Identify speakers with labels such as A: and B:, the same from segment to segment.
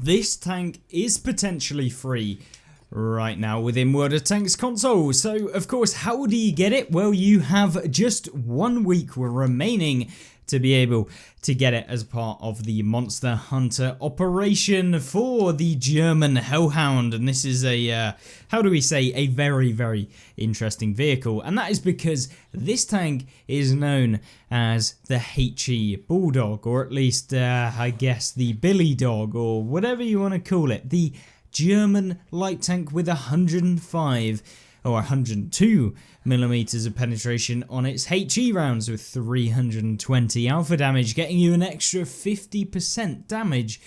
A: this tank is potentially free right now within World of Tanks console. So of course, how do you get it? Well, you have just 1 week remaining to be able to get it as part of the Monster Hunter operation for the German Hellhound. And this is a, how do we say, a very, very interesting vehicle. And that is because this tank is known as the HE Bulldog, or at least, I guess, the Billy Dog, or whatever you want to call it. The German light tank with 105 or 102 millimeters of penetration on its HE rounds with 320 alpha damage, getting you an extra 50% damage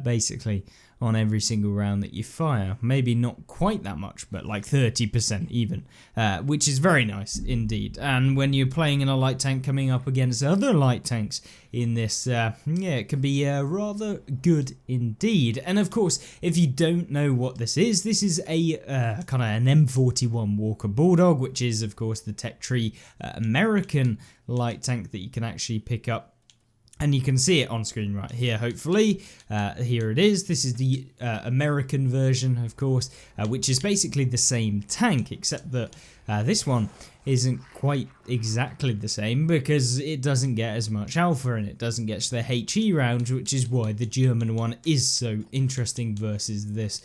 A: basically on every single round that you fire. Maybe not quite that much, but like 30% even, which is very nice indeed. And when you're playing in a light tank coming up against other light tanks in this, yeah, it can be rather good indeed. And of course, if you don't know what this is a kind of an M41 Walker Bulldog, which is of course the Tech Tree American light tank that you can actually pick up. And you can see it on screen right here, hopefully. Here it is. This is the American version, of course, which is basically the same tank, except that this one isn't quite exactly the same because it doesn't get as much alpha and it doesn't get the HE rounds, which is why the German one is so interesting versus this,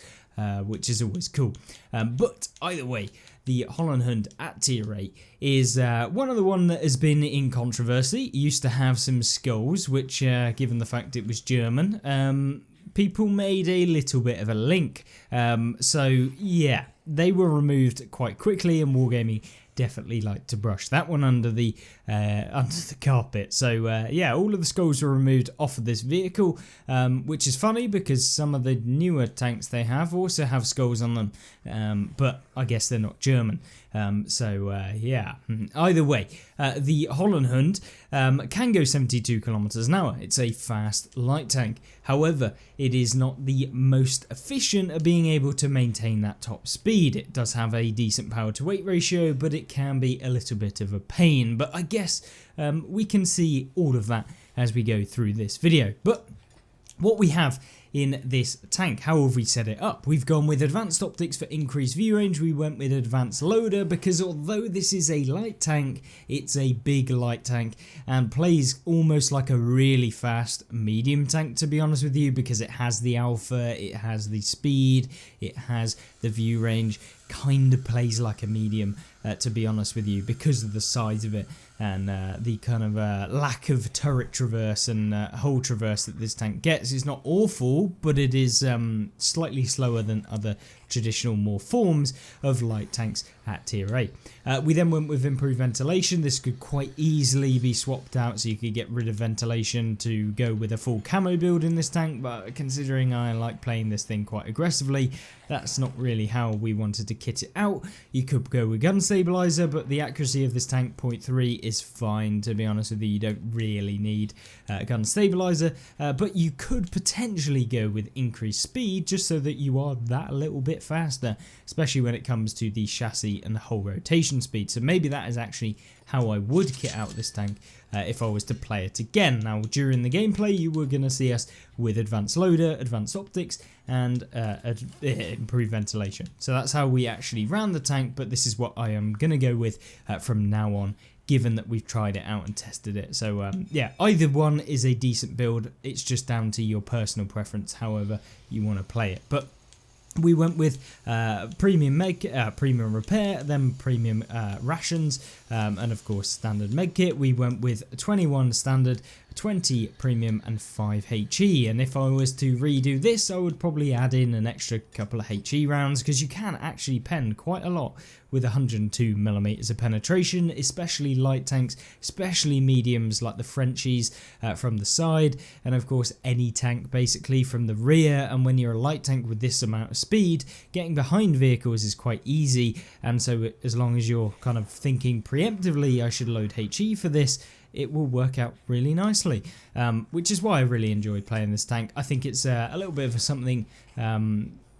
A: which is always cool. But either way, the Holland at tier 8 is one of the one that has been in controversy. It used to have some skulls, which, given the fact it was German, people made a little bit of a link. So yeah, they were removed quite quickly, and Wargaming definitely like to brush that one under the carpet. So yeah, all of the skulls were removed off of this vehicle, which is funny because some of the newer tanks they have also have skulls on them, but I guess they're not German. So yeah, either way, the Holland can go 72 kilometers an hour. It's a fast light tank. However, it is not the most efficient at being able to maintain that top speed. It does have a decent power to weight ratio, but it can be a little bit of a pain. But I guess we can see all of that as we go through this video. But what we have in this tank, how have we set it up? We've gone with advanced optics for increased view range. We went with advanced loader because although this is a light tank, it's a big light tank and plays almost like a really fast medium tank, to be honest with you, because it has the alpha, it has the speed, it has the view range, kind of plays like a medium, to be honest with you, because of the size of it and the kind of lack of turret traverse and hull traverse that this tank gets. It's not awful, but it is slightly slower than other traditional more forms of light tanks at tier 8. We then went with improved ventilation. This could quite easily be swapped out, so you could get rid of ventilation to go with a full camo build in this tank, but considering I like playing this thing quite aggressively, that's not really how we wanted to kit it out. You could go with gun stabilizer, but the accuracy of this tank 0.3 is fine, to be honest with you. You don't really need gun stabilizer, but you could potentially go with increased speed just so that you are that little bit faster, especially when it comes to the chassis and the whole rotation speed. So maybe that is actually how I would kit out this tank if I was to play it again. Now during the gameplay you were going to see us with advanced loader, advanced optics and improved ventilation. So that's how we actually ran the tank, but this is what I am going to go with from now on, given that we've tried it out and tested it. So yeah, either one is a decent build. It's just down to your personal preference, however you want to play it. But we went with premium premium repair, then premium rations, and of course standard medkit. We went with 21 standard, 20 premium and 5 HE, and if I was to redo this I would probably add in an extra couple of HE rounds, because you can actually pen quite a lot with 102 millimeters of penetration, especially light tanks, especially mediums like the Frenchies from the side, and of course any tank basically from the rear. And when you're a light tank with this amount of speed, getting behind vehicles is quite easy, and so as long as you're kind of thinking preemptively I should load HE for this, it will work out really nicely, which is why I really enjoyed playing this tank. I think it's a little bit of something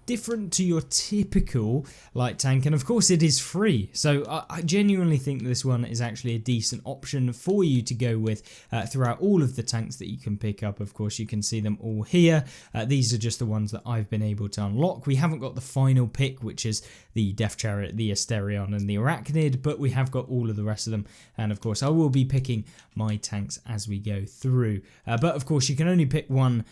A: different to your typical light tank, and of course it is free. So I genuinely think this one is actually a decent option for you to go with throughout all of the tanks that you can pick up. Of course, you can see them all here. These are just the ones that I've been able to unlock. We haven't got the final pick, which is the Death Chariot, the Asterion and the Arachnid, but we have got all of the rest of them. And of course, I will be picking my tanks as we go through. But of course, you can only pick one,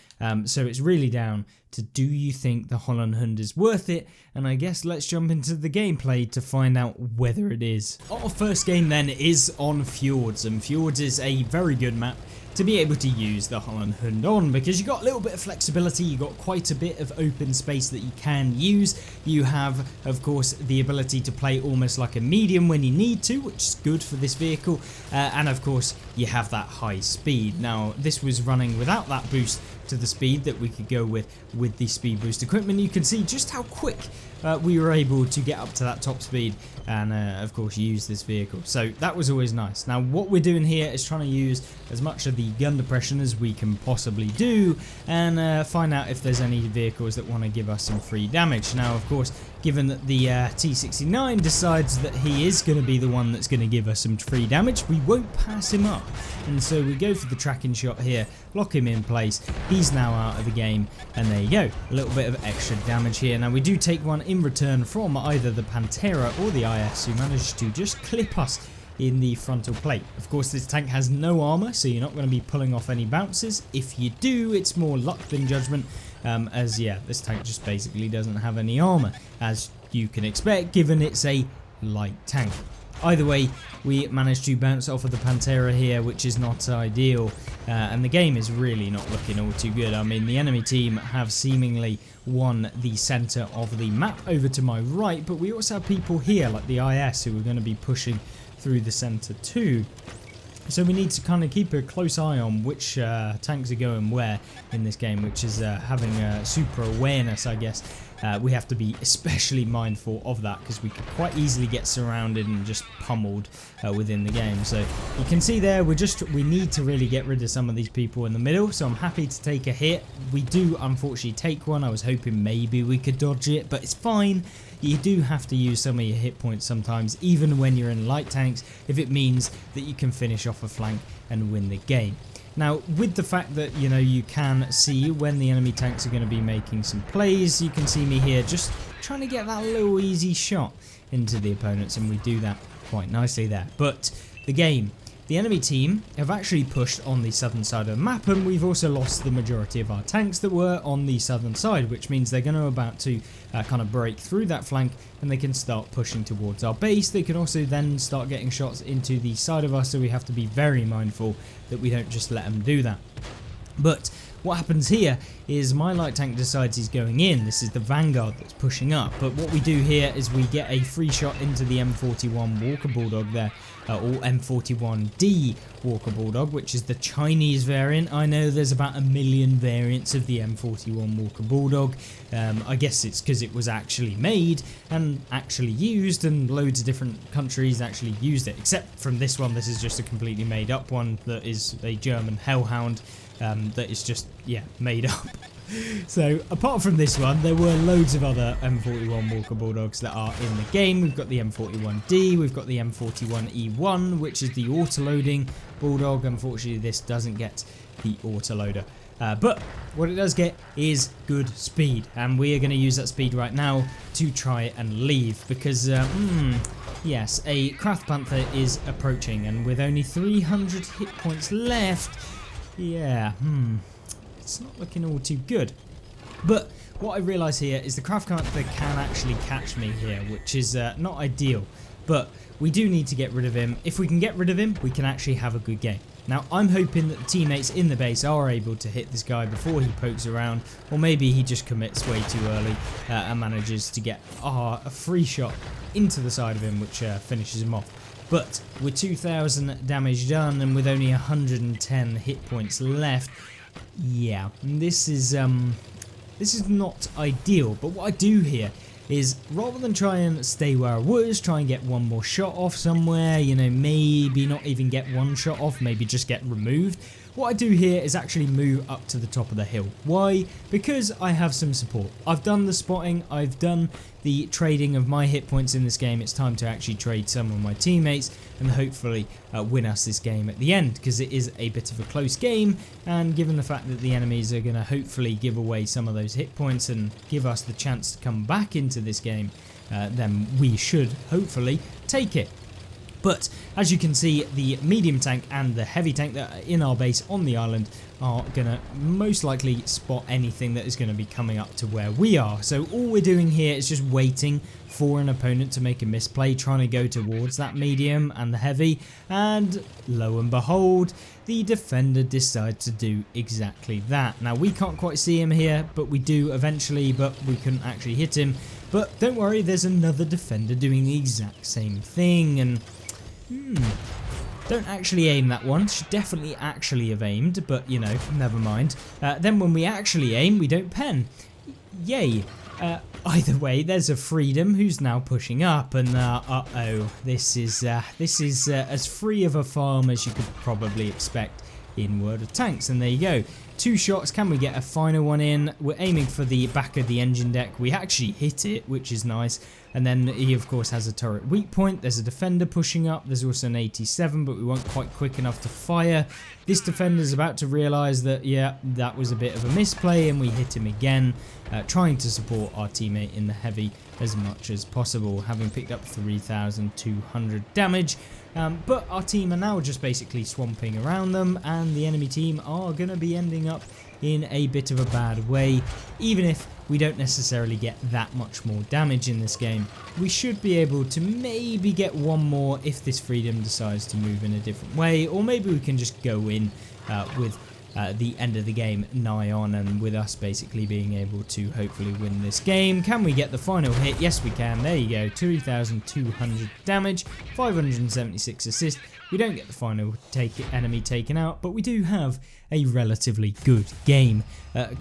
A: so it's really down to, do you think the Holland Hund is worth it? And I guess let's jump into the gameplay to find out whether it is. Our first game then is on Fjords, and Fjords is a very good map to be able to use the Holland Hund on, because you got a little bit of flexibility, you got quite a bit of open space that you can use. You have, of course, the ability to play almost like a medium when you need to, which is good for this vehicle, and of course you have that high speed. Now this was running without that boost to the speed that we could go with the speed boost equipment. You can see just how quick we were able to get up to that top speed and of course use this vehicle, so that was always nice. Now what we're doing here is trying to use as much of the gun depression as we can possibly do and find out if there's any vehicles that want to give us some free damage. Now of course, given that the T69 decides that he is going to be the one that's going to give us some free damage, we won't pass him up, and so we go for the tracking shot here, lock him in place. He's now out of the game, and there you go, a little bit of extra damage here. Now we do take one in return from either the Pantera or the IS, who managed to just clip us in the frontal plate. Of course, this tank has no armor, so you're not going to be pulling off any bounces. If you do, it's more luck than judgment, as yeah, this tank just basically doesn't have any armor, as you can expect, given it's a light tank. Either way, we managed to bounce off of the Pantera here, which is not ideal, and the game is really not looking all too good. I mean, the enemy team have seemingly won the center of the map over to my right, but we also have people here like the IS who are going to be pushing through the center too. So we need to kind of keep a close eye on which tanks are going where in this game, which is having super awareness, I guess. We have to be especially mindful of that, because we could quite easily get surrounded and just pummeled within the game. So you can see there, we need to really get rid of some of these people in the middle, so I'm happy to take a hit. We do unfortunately take one. I was hoping maybe we could dodge it, but it's fine. You do have to use some of your hit points sometimes, even when you're in light tanks, if it means that you can finish off a flank and win the game. Now, with the fact that, you know, you can see when the enemy tanks are going to be making some plays, you can see me here just trying to get that little easy shot into the opponents, and we do that quite nicely there. But the game, the enemy team have actually pushed on the southern side of the map, and we've also lost the majority of our tanks that were on the southern side, which means they're going to about to kind of break through that flank, and they can start pushing towards our base. They can also then start getting shots into the side of us, so we have to be very mindful that we don't just let them do that. But what happens here is my light tank decides he's going in. This is the Vanguard that's pushing up, but what we do here is we get a free shot into the M41 Walker Bulldog there, or M41D Walker Bulldog, which is the Chinese variant. I know there's about 1 million variants of the M41 Walker Bulldog. I guess it's because it was actually made and actually used, and loads of different countries actually used it, except from this one. This is just a completely made up one that is a German hellhound that is just, yeah, made up. So apart from this one, there were loads of other M41 Walker Bulldogs that are in the game. We've got the M41D, we've got the M41E1, which is the autoloading Bulldog. Unfortunately, this doesn't get the autoloader. But what it does get is good speed, and we are going to use that speed right now to try and leave, because yes, a Craft Panther is approaching, and with only 300 hit points left, yeah, it's not looking all too good. But what I realise here is the Craft Panther can actually catch me here, which is not ideal, but we do need to get rid of him. If we can get rid of him, we can actually have a good game. Now, I'm hoping that the teammates in the base are able to hit this guy before he pokes around, or maybe he just commits way too early and manages to get a free shot into the side of him, which finishes him off. But with 2,000 damage done and with only 110 hit points left, yeah, this is not ideal. But what I do here is, rather than try and stay where I was, try and get one more shot off somewhere, you know, maybe not even get one shot off, maybe just get removed, what I do here is actually move up to the top of the hill. Why? Because I have some support. I've done the spotting, I've done the trading of my hit points in this game. It's time to actually trade some of my teammates and hopefully win us this game at the end, because it is a bit of a close game, and given the fact that the enemies are going to hopefully give away some of those hit points and give us the chance to come back into this game, then we should hopefully take it. But as you can see, the medium tank and the heavy tank that are in our base on the island are going to most likely spot anything that is going to be coming up to where we are. So all we're doing here is just waiting for an opponent to make a misplay, trying to go towards that medium and the heavy, and lo and behold, the defender decides to do exactly that. Now we can't quite see him here, but we do eventually, but we couldn't actually hit him. But don't worry, there's another defender doing the exact same thing, and don't actually aim that one. Should definitely actually have aimed, but you know, never mind. Then when we actually aim, we don't pen. Yay. Either way, there's a Freedom who's now pushing up, and uh-oh, this is as free of a farm as you could probably expect in World of Tanks. And there you go. 2 shots. Can we get a final one in? We're aiming for the back of the engine deck. We actually hit it, which is nice. And then he of course has a turret weak point. There's a defender pushing up. There's also an 87, but we weren't quite quick enough to fire. This defender's about to realise that, yeah, that was a bit of a misplay, and we hit him again, trying to support our teammate in the heavy as much as possible, having picked up 3,200 damage. But our team are now just basically swamping around them, and the enemy team are going to be ending up in a bit of a bad way. Even if we don't necessarily get that much more damage in this game, we should be able to maybe get one more if this Freedom decides to move in a different way, or maybe we can just go in with the end of the game nigh on, and with us basically being able to hopefully win this game. Can we get the final hit? Yes we can. There you go, 2,200 damage, 576 assist. We don't get the final enemy taken out, but we do have a relatively good game,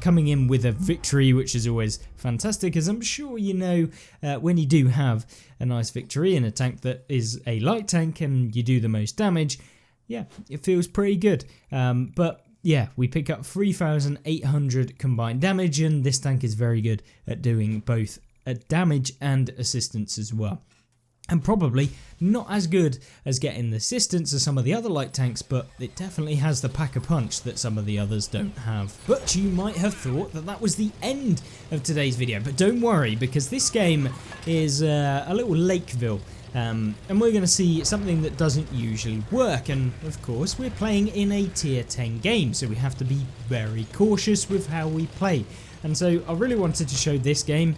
A: coming in with a victory, which is always fantastic, as I'm sure you know, when you do have a nice victory in a tank that is a light tank and you do the most damage, yeah, it feels pretty good. But yeah, we pick up 3,800 combined damage, and this tank is very good at doing both damage and assistance as well. And probably not as good as getting the assistance as some of the other light tanks, but it definitely has the pack-a-punch that some of the others don't have. But you might have thought that that was the end of today's video, but don't worry, because this game is a little Lakeville. And we're going to see something that doesn't usually work, and of course we're playing in a tier 10 game, so we have to be very cautious with how we play. And so I really wanted to show this game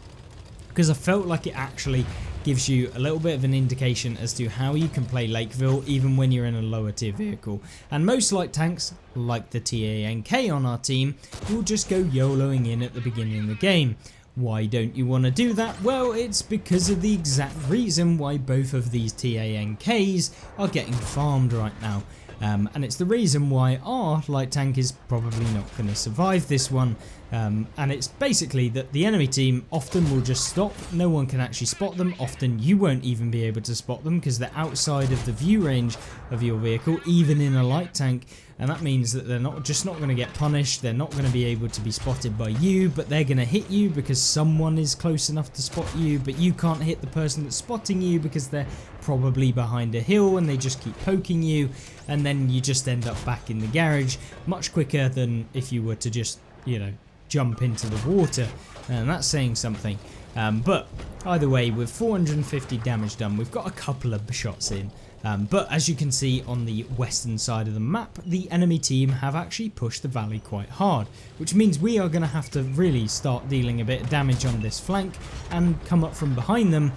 A: because I felt like it actually gives you a little bit of an indication as to how you can play Lakeville even when you're in a lower tier vehicle. And most light tanks, like the TANK on our team, will just go YOLOing in at the beginning of the game. Why don't you want to do that? Well, it's because of the exact reason why both of these TANKs are getting farmed right now. And it's the reason why our light tank is probably not going to survive this one. And it's basically that the enemy team often will just stop. No one can actually spot them. Often you won't even be able to spot them because they're outside of the view range of your vehicle, even in a light tank. And that means that they're not going to get punished. They're not going to be able to be spotted by you, but they're going to hit you because someone is close enough to spot you, but you can't hit the person that's spotting you because they're probably behind a hill and they just keep poking you, and then you just end up back in the garage much quicker than if you were to just, you know, jump into the water. And that's saying something. But either way, with 450 damage done, we've got a couple of shots in. But as you can see on the western side of the map, the enemy team have actually pushed the valley quite hard, which means we are going to have to really start dealing a bit of damage on this flank and come up from behind them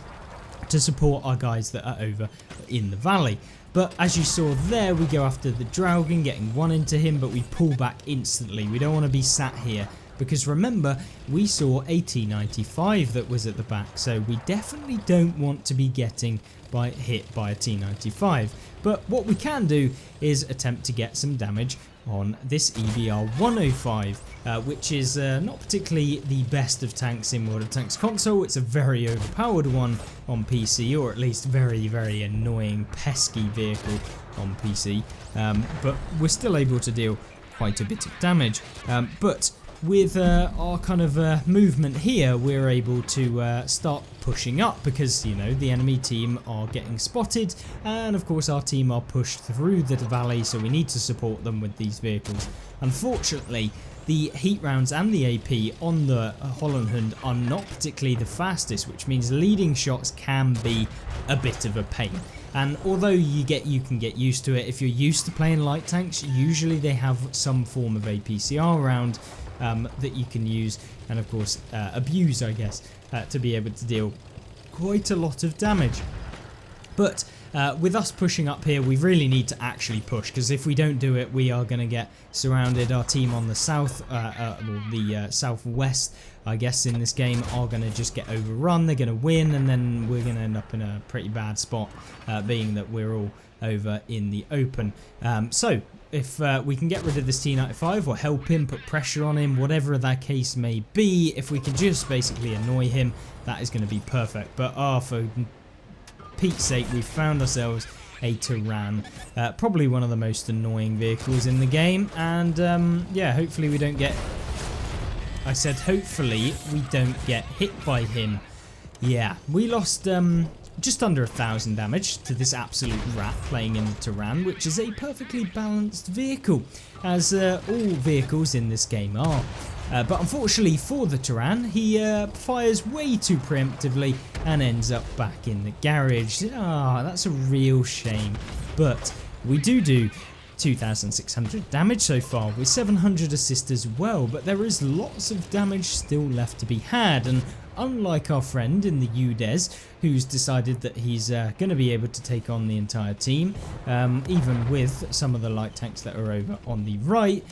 A: to support our guys that are over in the valley. But as you saw there, we go after the Draugen, getting one into him, but we pull back instantly. We don't want to be sat here, because remember, we saw a T95 that was at the back, so we definitely don't want to be getting hit by a T95. But what we can do is attempt to get some damage on this EBR 105, which is not particularly the best of tanks in World of Tanks console. It's a very overpowered one on PC, or at least very, very annoying, pesky vehicle on PC. But we're still able to deal quite a bit of damage. But with our kind of movement here, we're able to start pushing up because, you know, the enemy team are getting spotted, and of course our team are pushed through the valley, so we need to support them with these vehicles. Unfortunately, the heat rounds and the AP on the Holland Hund are not particularly the fastest, which means leading shots can be a bit of a pain. And although you can get used to it, if you're used to playing light tanks, usually they have some form of APCR round that you can use and of course abuse, I guess, to be able to deal quite a lot of damage. But with us pushing up here, we really need to actually push, because if we don't do it, we are going to get surrounded. Our team on the south, the southwest, I guess, in this game are going to just get overrun. They're going to win, and then we're going to end up in a pretty bad spot, being that we're all over in the open. So if we can get rid of this T95 or help him, put pressure on him, whatever that case may be, if we can just basically annoy him, that is going to be perfect. But for Pete's sake, we've found ourselves a Turan, probably one of the most annoying vehicles in the game, and yeah, hopefully we don't get, I said hopefully we don't get hit by him. Yeah, we lost just under 1,000 damage to this absolute rat playing in the Turan, which is a perfectly balanced vehicle, as all vehicles in this game are. But unfortunately for the Turan, he fires way too preemptively and ends up back in the garage. Ah, that's a real shame. But we do 2,600 damage so far, with 700 assist as well, but there is lots of damage still left to be had, and unlike our friend in the UDES, who's decided that he's going to be able to take on the entire team, even with some of the light tanks that are over on the right,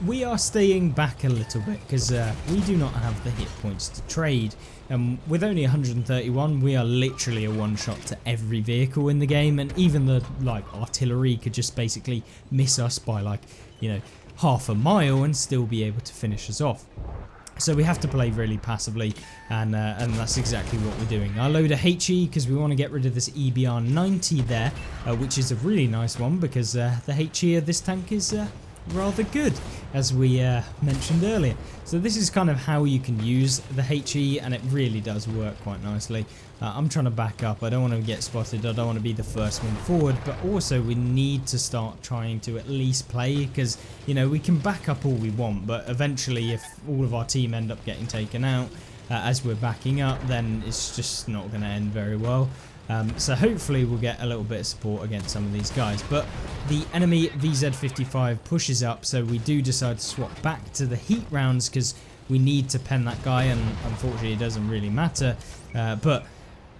A: we are staying back a little bit because we do not have the hit points to trade. With only 131, we are literally a one-shot to every vehicle in the game, and even the artillery could just basically miss us by half a mile and still be able to finish us off. So we have to play really passively, and that's exactly what we're doing. I load a HE because we want to get rid of this EBR 90 there, which is a really nice one because the HE of this tank is rather good, as we mentioned earlier. So this is kind of how you can use the HE, and it really does work quite nicely. I'm trying to back up. I don't want to get spotted. I don't want to be the first one forward, but also we need to start trying to at least play, because we can back up all we want, but eventually if all of our team end up getting taken out as we're backing up, then it's just not going to end very well. So hopefully we'll get a little bit of support against some of these guys. But the enemy VZ55 pushes up, so we do decide to swap back to the heat rounds because we need to pen that guy, and unfortunately it doesn't really matter. But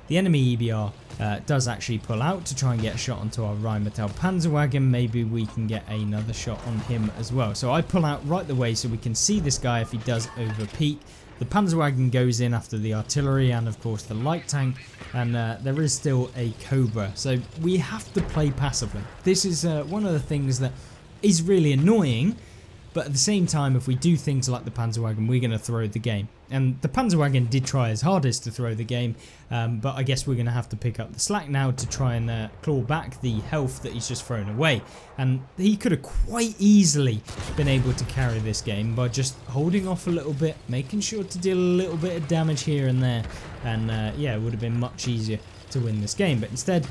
A: the enemy EBR does actually pull out to try and get a shot onto our Rheinmetall Panzerwagen. Maybe we can get another shot on him as well. So I pull out right the way so we can see this guy if he does overpeak. The Panzerwagen goes in after the artillery and of course the light tank, and there is still a Cobra, so we have to play passively. This is one of the things that is really annoying, but at the same time, if we do things like the Panzerwagen, we're going to throw the game. And the Panzerwagen did try his hardest to throw the game, but I guess we're going to have to pick up the slack now to try and claw back the health that he's just thrown away. And he could have quite easily been able to carry this game by just holding off a little bit, making sure to deal a little bit of damage here and there, and yeah, it would have been much easier to win this game. But instead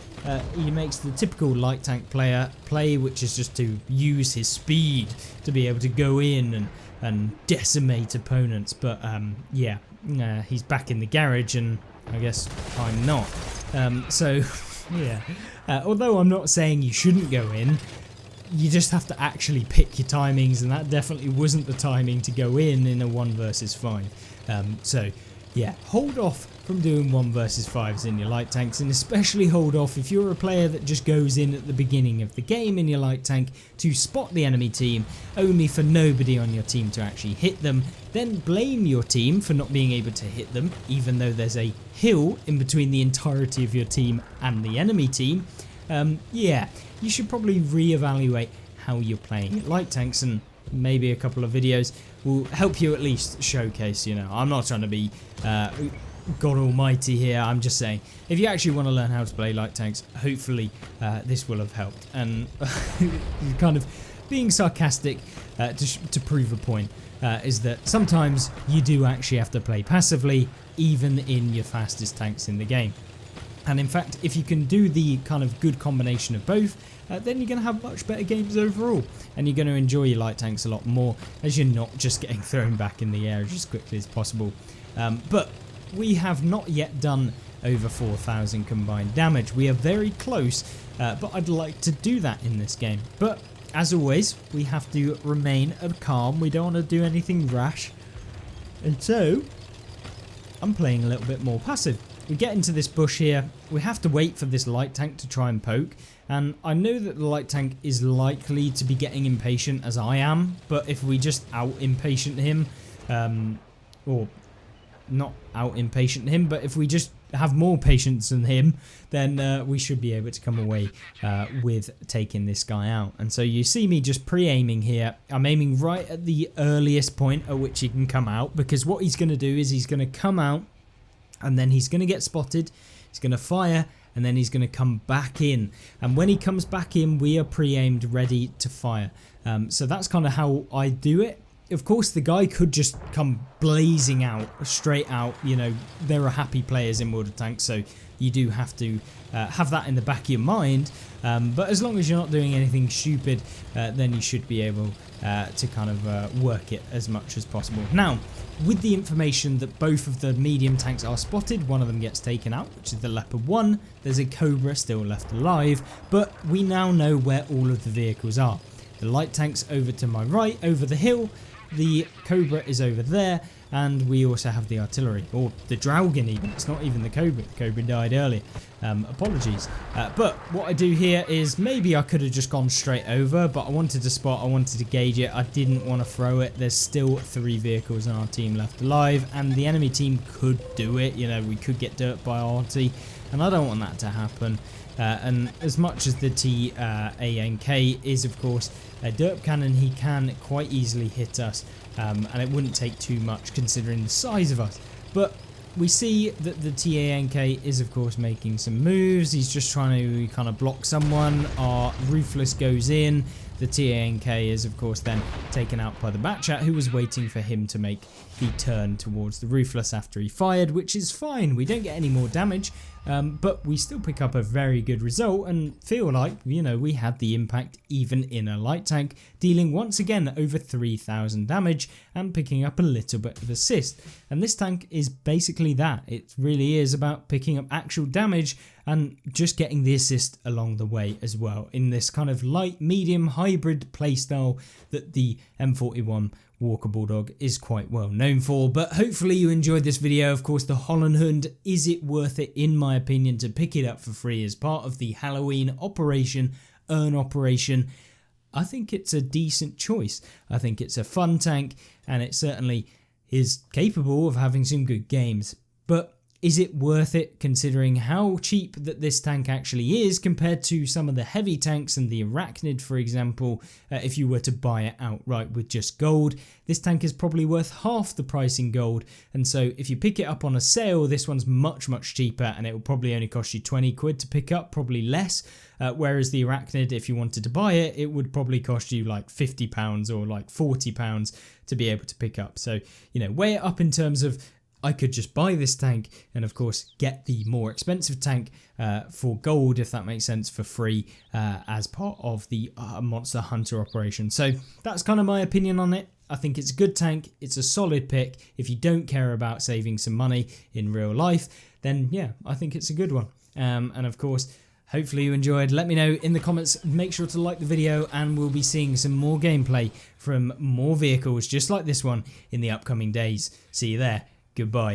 A: he makes the typical light tank player play, which is just to use his speed to be able to go in and decimate opponents. But yeah, he's back in the garage, and I guess I'm not. So yeah, although I'm not saying you shouldn't go in, you just have to actually pick your timings, and that definitely wasn't the timing to go in a 1 versus 5. So yeah, hold off from doing 1 versus 5s in your light tanks, and especially hold off if you're a player that just goes in at the beginning of the game in your light tank to spot the enemy team, only for nobody on your team to actually hit them, then blame your team for not being able to hit them, even though there's a hill in between the entirety of your team and the enemy team. Yeah, you should probably reevaluate how you're playing your light tanks, and maybe a couple of videos will help you at least showcase, I'm not trying to be God almighty here. I'm just saying, if you actually want to learn how to play light tanks, hopefully this will have helped, and kind of being sarcastic to prove a point, is that sometimes you do actually have to play passively, even in your fastest tanks in the game. And in fact, if you can do the kind of good combination of both, then you're going to have much better games overall, and you're going to enjoy your light tanks a lot more, as you're not just getting thrown back in the air as quickly as possible. But we have not yet done over 4,000 combined damage. We are very close, but I'd like to do that in this game. But as always, we have to remain calm. We don't want to do anything rash, and so I'm playing a little bit more passive. We get into this bush here, we have to wait for this light tank to try and poke, and I know that the light tank is likely to be getting impatient as I am, but if we just out impatient him, or not out impatient him, but if we just have more patience than him, then we should be able to come away with taking this guy out. And so you see me just pre-aiming here. I'm aiming right at the earliest point at which he can come out, because what he's going to do is he's going to come out, and then he's going to get spotted, he's going to fire, and then he's going to come back in. And when he comes back in, we are pre-aimed, ready to fire. So that's kind of how I do it. Of course, the guy could just come blazing out, straight out. You know, there are happy players in World of Tanks, so you do have to have that in the back of your mind. But as long as you're not doing anything stupid, then you should be able to kind of work it as much as possible. Now, with the information that both of the medium tanks are spotted, one of them gets taken out, which is the Leopard 1. There's a Cobra still left alive, but we now know where all of the vehicles are. The light tank's over to my right, over the hill. The Cobra is over there, and we also have the artillery, or the Draugen even. It's not even the Cobra. The Cobra died earlier. Apologies. But what I do here is, maybe I could have just gone straight over, but I wanted to spot, I wanted to gauge it. I didn't want to throw it. There's still 3 vehicles on our team left alive, and the enemy team could do it. You know, we could get dirt by arty, and I don't want that to happen. And as much as the TANK is, of course, a derp cannon, he can quite easily hit us, and it wouldn't take too much considering the size of us. But we see that the TANK is, of course, making some moves. He's just trying to kind of block someone. Our Ruthless goes in. The TANK is, of course, then taken out by the Batchat, who was waiting for him to make the turn towards the Ruthless after he fired, which is fine. We don't get any more damage, but we still pick up a very good result and feel like, you know, we had the impact even in a light tank, dealing once again over 3,000 damage and picking up a little bit of assist. And this tank is basically that. It really is about picking up actual damage and just getting the assist along the way as well, in this kind of light medium hybrid playstyle that the M41 Walker Bulldog is quite well known for. But hopefully you enjoyed this video. Of course, the Holland Hund, is it worth it, in my opinion, to pick it up for free as part of the Halloween operation, earn operation? I think it's a decent choice. I think it's a fun tank, and it certainly is capable of having some good games. But is it worth it, considering how cheap that this tank actually is compared to some of the heavy tanks and the Arachnid, for example? If you were to buy it outright with just gold, this tank is probably worth half the price in gold. And so if you pick it up on a sale, this one's much, much cheaper, and it will probably only cost you 20 quid to pick up, probably less. Whereas the Arachnid, if you wanted to buy it, it would probably cost you like £50 or like £40 to be able to pick up. So, you know, weigh it up in terms of, I could just buy this tank and, of course, get the more expensive tank for gold, if that makes sense, for free as part of the Monster Hunter operation. So that's kind of my opinion on it. I think it's a good tank. It's a solid pick. If you don't care about saving some money in real life, then yeah, I think it's a good one. And of course, hopefully you enjoyed. Let me know in the comments. Make sure to like the video, and we'll be seeing some more gameplay from more vehicles just like this one in the upcoming days. See you there. Goodbye.